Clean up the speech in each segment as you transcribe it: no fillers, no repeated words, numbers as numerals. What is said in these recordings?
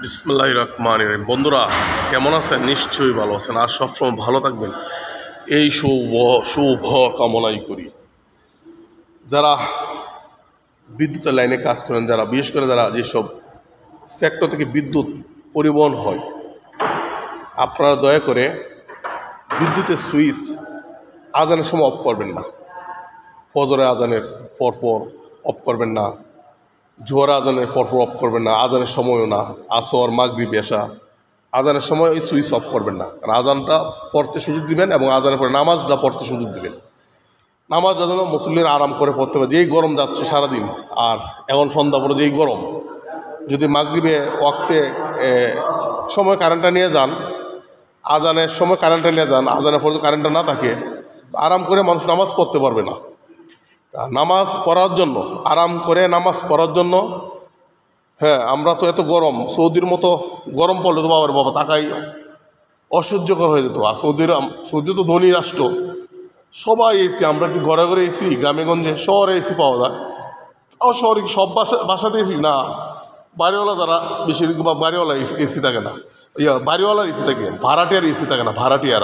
বিসমিল্লাহির রহমানির রহিম। বন্ধুরা কেমন আছেন? নিশ্চয়ই ভালো আছেন। আর সবসময় ভালো থাকবেন এই শুভ কামনাই করি। যারা বিদ্যুতের লাইনে কাজ করেন, যারা বিশেষ করে যারা যেসব সেক্টর থেকে বিদ্যুৎ পরিবহন হয়, আপনারা দয়া করে বিদ্যুতের সুইচ আজানের সময় অফ করবেন না। ফজরে আজানের পরপর অফ করবেন না, জোহর আজানের পরপর অফ করবেন না, আজানের সময়ও না, আসর মাগরিব এশা আজানের সময় ওই সুইচ অফ করবেন না। কারণ আজানটা পড়তে সুযোগ দিবেন এবং আজানের পরে নামাজটা পড়তে সুযোগ দিবেন। নামাজটা যেন মুসল্লিরা আরাম করে পড়তে পারে। যেই গরম যাচ্ছে সারাদিন, আর এখন সন্ধ্যা পরে যেই গরম, যদি মাগরিবে ওয়াক্তে সময় কারেন্টটা নিয়ে যান, আজানের সময় কারেন্টটা নিয়ে যান, আজানের পরে কারেন্টটা না থাকে, আরাম করে মানুষ নামাজ পড়তে পারবে না। নামাজ পড়ার জন্য, আরাম করে নামাজ পড়ার জন্য, আমরা তো এত গরম, সৌদির মতো গরম পড়লে তো বাবা তাকাই অসহ্যকর হয়ে যেত। আর সৌদি তো ধনী রাষ্ট্র, সবাই এসি, আমরা কি ঘরে ঘরে এসি, গ্রামে গঞ্জে শহরে এসি পাওয়া যায়। শহরে সব বাসাতে এসি না, বাড়িওয়ালা যারা বেশিরভাগ বাড়িওয়ালা এসি থাকে না, বাড়িওয়ালার এসি থাকে, ভাড়াটিয়ার এসি থাকে না, ভাড়াটিয়ার।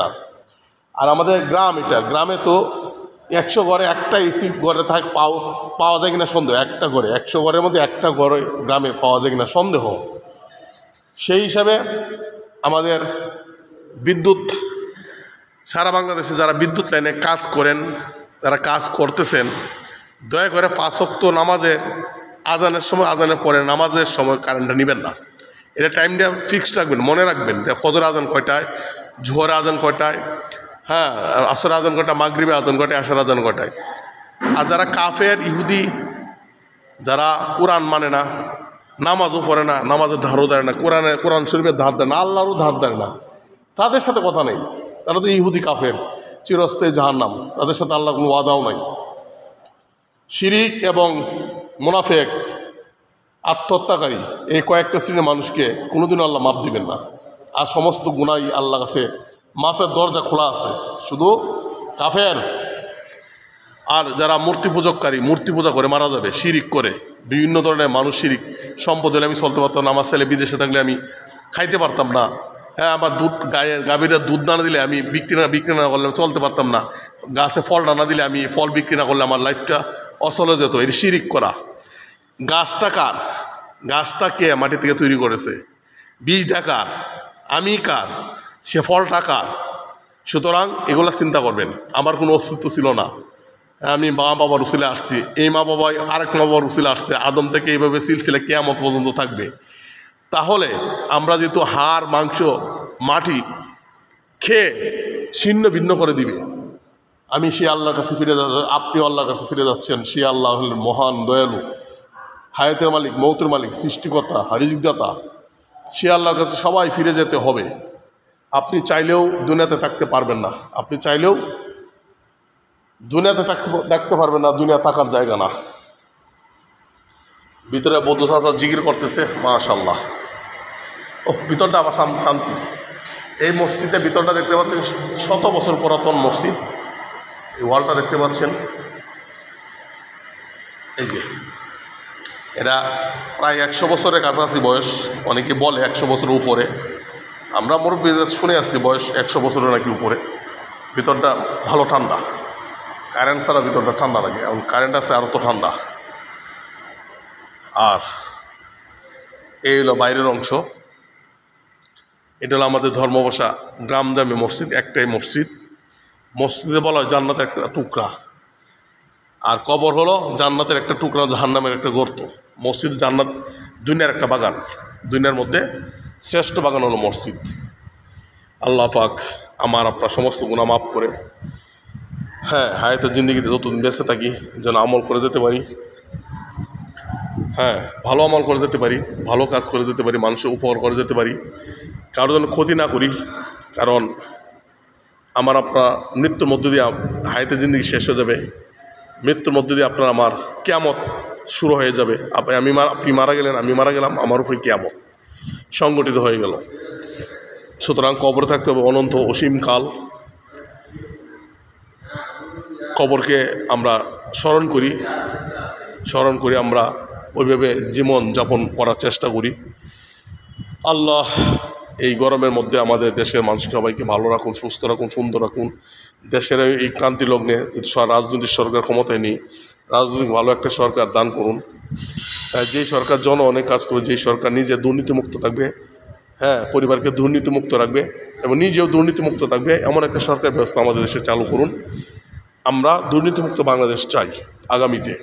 আর আমাদের গ্রাম, এটা গ্রামে তো 100 ঘরে একটা এসি ঘরে পাওয়া যায় কিনা সন্দেহ। একটা ঘরে 100 ঘরের মধ্যে একটা ঘরে গ্রামে পাওয়া যায় কিনা সন্দেহ। সেই হিসাবে আমাদের বিদ্যুৎ, সারা বাংলাদেশে যারা বিদ্যুৎ লাইনে কাজ করেন, যারা কাজ করতেছেন, দয়া করে 5 ওয়াক্ত নামাজের আজানের সময়, আজানের পরে নামাজের সময় কারেন্টটা নেবেন না। এটা টাইমটা ফিক্সড রাখবেন, মনে রাখবেন যে ফজর আজান কয়টায়, জোহর আজান কয়টায়, আসর আজান কয়টায়, মাগরিবে আজান কয়টায়, আশার আজান কয়টায়। আর যারা কাফের ইহুদি, যারা কোরআন মানে না, নামাজও পড়ে না, নামাজের ধারও দেয় না, কোরআন শরীফের ধার দেয় না, আল্লাহরও ধার দেয় না, তাদের সাথে কথা নেই। তারা তো ইহুদি কাফের, চিরস্থায়ী জাহান্নাম, তাদের সাথে আল্লাহর কোনো ওয়াদাও নাই। শিরিক এবং মুনাফেক, আত্মহত্যাকারী, এই কয়েকটা শ্রেণীর মানুষকে কোনোদিনও আল্লাহ মাপ দিবেন না। আর সমস্ত গুনাহ আল্লাহর কাছে মাপের দরজা খোলা আছে, শুধু কাফের আর যারা মূর্তি পূজককারী, মূর্তি পূজা করে মারা যাবে, শিরিক করে, বিভিন্ন ধরনের মানুষ শিরিক। সম্পদ হলে আমি চলতে পারতাম না, আমার ছেলে বিদেশে থাকলে আমি খাইতে পারতাম না, আমার গাভীরা দুধ না দিলে আমি বিক্রি না করলে চলতে পারতাম না, গাছে ফল না দিলে আমি ফল বিক্রি না করলে আমার লাইফটা অচল হয়ে যেত। এর শিরিক করা। গাছটা কার? গাছটা কে মাটি থেকে তৈরি করেছে? বীজটা কার? আমি কার? সে ফলটা কার? সুতরাং এগুলো চিন্তা করবেন। আমার কোনো অস্তিত্ব ছিল না, আমি মা বাবার উসিলে আসছি, এই মা বাবা আরেক মা বাবার উসিলে আসছে, আদম থেকে এইভাবে সিলসিলা কিয়ামত পর্যন্ত থাকবে। তাহলে আমরা যেহেতু হাড় মাংস মাটি খেয়ে ছিন্ন ভিন্ন করে দিবে, আমি সে আল্লাহর কাছে ফিরে যাচ্ছি, আপনি আল্লাহর কাছে ফিরে যাচ্ছেন। সে আল্লাহ হলেন মহান দয়ালু, হায়াতের মালিক, মৌতের মালিক, সৃষ্টিকর্তা, রিজিকদাতা। সে আল্লাহর কাছে সবাই ফিরে যেতে হবে। আপনি চাইলেও দুনিয়াতে থাকতে পারবেন না, আপনি চাইলেও দুনিয়াতে থাকতে পারবেন না, দুনিয়া থাকার জায়গা না। ভিতরে বৌদ্ধ চাচা জিকির করতেছে, মাশাআল্লাহ। ভিতরটা আবার শান্তি। এই মসজিদের ভিতরটা দেখতে পাচ্ছেন, 100 বছর পুরাতন মসজিদ। এই ওয়ালটা দেখতে পাচ্ছেন, এই যে এরা প্রায় 100 বছরের কাছাকাছি বয়স, অনেকে বলে 100 বছরের উপরে। আমরা মুরব্বীদের শুনে আসছি বয়স 100 বছরের নাকি উপরে। ভিতরটা ভালো ঠান্ডা, কারেন্ট ছাড়া ভিতরটা ঠান্ডা লাগে, এবং কারেন্ট আছে আরও তো ঠান্ডা। আর এই হলো বাইরের অংশ। এটা হলো আমাদের ধর্মবাসা গ্রামদামি মসজিদ, একটাই মসজিদ। মসজিদে বলা হয় জান্নাতের একটা টুকরা, আর কবর হলো জান্নাতের একটা টুকরা, জাহান্নামের একটা গর্ত। মসজিদ জান্নাত দুনিয়ার একটা বাগান, দুনিয়ার মধ্যে শ্রেষ্ঠ বাগান হলো মসজিদ। আল্লাহ পাক আমার আপনার সমস্ত গুনাহ মাফ করে হায়াতের জিন্দেগিতে যতদিন বেঁচে থাকি যেন আমল করে যেতে পারি, ভালো আমল করে যেতে পারি, ভালো কাজ করে যেতে পারি, মানুষের উপকার করে যেতে পারি, কারোর জন্য ক্ষতি না করি। কারণ আমার আপনার মৃত্যুর মধ্য দিয়ে হায়াতের জিন্দেগি শেষ হয়ে যাবে, মৃত্যুর মধ্য দিয়ে আপনার আমার কিয়ামত শুরু হয়ে যাবে। আপনি মারা গেলেন, আমি মারা গেলাম, আমার উপরে কিয়ামত সংগঠিত হয়ে গেল। সুতরাং কবরে থাকতে হবে অনন্ত অসীমকাল। কবরকে আমরা স্মরণ করি, আমরা ওইভাবে জীবন যাপন করার চেষ্টা করি। আল্লাহ এই গরমের মধ্যে আমাদের দেশের মানুষ সবাইকে ভালো রাখুন, সুস্থ রাখুন, সুন্দর রাখুন। দেশের এই ক্রান্তি লগ্নে রাজনৈতিক সরকার ক্ষমতায় নেই, রাজনৈতিক ভালো একটা সরকার দান করুন। যেই সরকার অনেক কাজ করবে, যেই সরকার নিজে দুর্নীতিমুক্ত থাকবে, হ্যাঁ, পরিবারকে দুর্নীতিমুক্ত রাখবে এবং নিজেও দুর্নীতিমুক্ত থাকবে, এমন একটা সরকার ব্যবস্থা আমাদের দেশে চালু করুন। আমরা দুর্নীতিমুক্ত বাংলাদেশ চাই। আগামীতে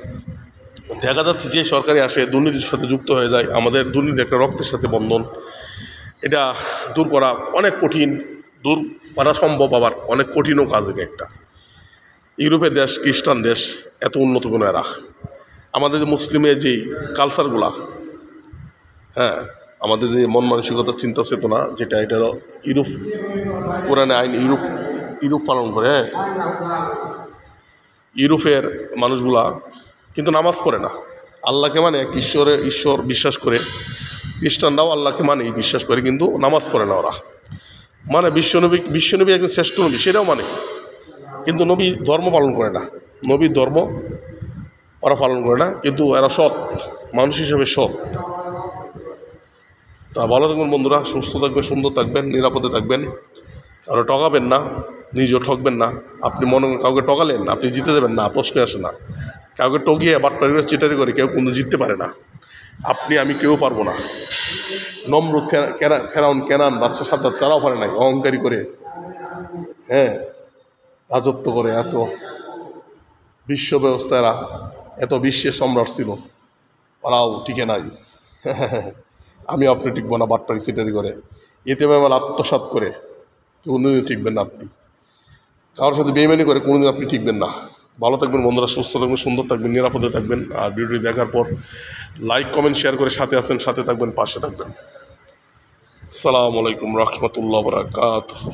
দেখা যাচ্ছে যে সরকারি আসে দুর্নীতির সাথে যুক্ত হয়ে যায়, আমাদের দুর্নীতি একটা রক্তের সাথে বন্ধন, এটা দূর করা অনেক কঠিন, দূর করা সম্ভব, আবার অনেক কঠিনও কাজ। একটা ইউরোপের দেশ, খ্রিস্টান দেশ, এত উন্নত কোনো এরা, আমাদের যে মুসলিমের যেই কালচারগুলা, হ্যাঁ, আমাদের যে মন মানসিকতার চিন্তা চেতনা যেটা, এটা ইউরোপ কোরআনে আইন ইউরোপ পালন করে। হ্যাঁ, ইউরোপের মানুষগুলা কিন্তু নামাজ পড়ে না, আল্লাহকে মানে ঈশ্বর বিশ্বাস করে। খ্রিস্টানরাও আল্লাহকে মানে বিশ্বাস করে, কিন্তু নামাজ পড়ে না ওরা। মানে বিশ্বনবী একজন শ্রেষ্ঠ নবী, সেটাও মানে, কিন্তু নবী ধর্ম পালন করে না, নবীর ধর্ম ওরা পালন করে না, কিন্তু এরা সৎ মানুষ হিসেবে সৎ। তা ভালো থাকবেন বন্ধুরা, সুস্থ থাকবেন, সুন্দর থাকবেন, নিরাপদে থাকবেন, আর ঠকাবেন না, নিজেও ঠকবেন না। আপনি মনে কাউকে ঠকালেন, আপনি জিতে যাবেন না, প্রশ্নে আসে না। কাউকে টগিয়ে বাটপারি করে চিটারি করে কেউ কোনো জিততে পারে না। আপনি আমি কেউ পারবো না। নমরুদ, ফেরাউন, কেনান, বাদশা সাদ্দাত, তারাও পারে নাই। অহংকারী করে, হ্যাঁ, রাজত্ব করে, এত বিশ্ব ব্যবস্থা, এরা এত বিশ্বের সম্রাট ছিল, ওরাও টিকে নাই। আমি আপনি টিকবো না বাটপারি চিটারি করে, এতে আমার আত্মসাৎ করে কোনোদিন টিকবেন না। আপনি কারোর সাথে বেইমানি করে কোনোদিন আপনি টিকবেন না। ভালো থাকবেন বন্ধুরা, সুস্থ থাকবেন, সুন্দর থাকবেন, নিরাপদে থাকবেন। আর ভিডিওটি দেখার পর লাইক, কমেন্ট, শেয়ার করে সাথে আছেন, সাথে থাকবেন, পাশে থাকবেন। আসসালামু আলাইকুম রহমতুল্লাহ বারাকাতুহু।